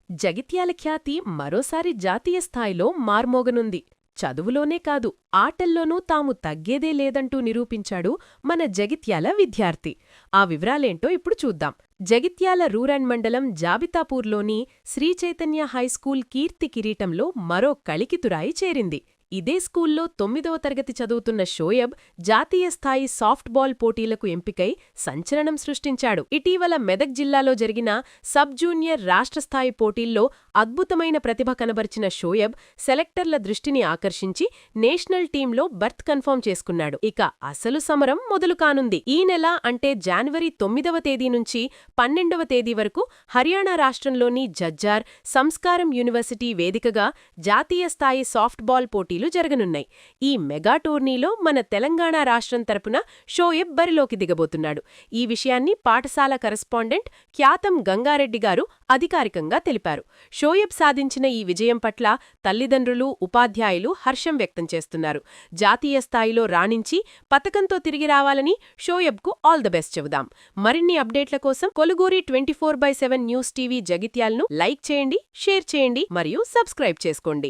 జగిత్యాల ఖ్యాతి మరోసారి జాతీయ స్థాయిలో మార్మోగనుంది. చదువులోనే కాదు, ఆటల్లోనూ తాము తగ్గేదే లేదంటూ నిరూపించాడు మన జగిత్యాల విద్యార్థి. ఆ వివరాలేంటో ఇప్పుడు చూద్దాం. జగిత్యాల రూరల్ మండలం జాబితాపూర్లోని శ్రీచైతన్య హైస్కూల్ కీర్తి కిరీటంలో మరో కలికితురాయి చేరింది. ఇదే స్కూల్లో 9వ తరగతి చదువుతున్న షోయబ్ జాతీయ స్థాయి సాఫ్ట్బాల్ పోటీలకు ఎంపికై సంచలనం సృష్టించాడు. ఇటీవల మెదక్ జిల్లాలో జరిగిన సబ్ జూనియర్ రాష్ట్రస్థాయి పోటీల్లో అద్భుతమైన ప్రతిభ కనబర్చిన షోయబ్ సెలెక్టర్ల దృష్టిని ఆకర్షించి నేషనల్ టీంలో బర్త్ కన్ఫర్మ్ చేసుకున్నాడు. ఇక అసలు సమరం మొదలు కానుంది. ఈ నెల అంటే జనవరి 9వ తేదీ నుంచి 12వ తేదీ వరకు హర్యానా రాష్ట్రంలోని జజ్జార్ సంస్కారం యూనివర్సిటీ వేదికగా జాతీయ స్థాయి సాఫ్ట్బాల్ పోటీలు జరగనున్నాయి. ఈ మెగా టోర్నీలో మన తెలంగాణ రాష్ట్రం తరపున షోయబ్ బరిలోకి దిగబోతున్నాడు. ఈ విషయాన్ని పాఠశాల కరెస్పాండెంట్ ఖ్యాతం గంగారెడ్డి గారు అధికారికంగా తెలిపారు. షోయబ్ సాధించిన ఈ విజయం పట్ల తల్లిదండ్రులు, ఉపాధ్యాయులు హర్షం వ్యక్తం చేస్తున్నారు. జాతీయ స్థాయిలో రాణించి పతకంతో తిరిగి రావాలని షోయబ్కు ఆల్ ద బెస్ట్ చెబుదాం. మరిన్ని అప్డేట్ల కోసం కొలుగూరి 24/7 న్యూస్ టీవీ జగిత్యాలను లైక్ చేయండి, షేర్ చేయండి మరియు సబ్స్క్రైబ్ చేసుకోండి.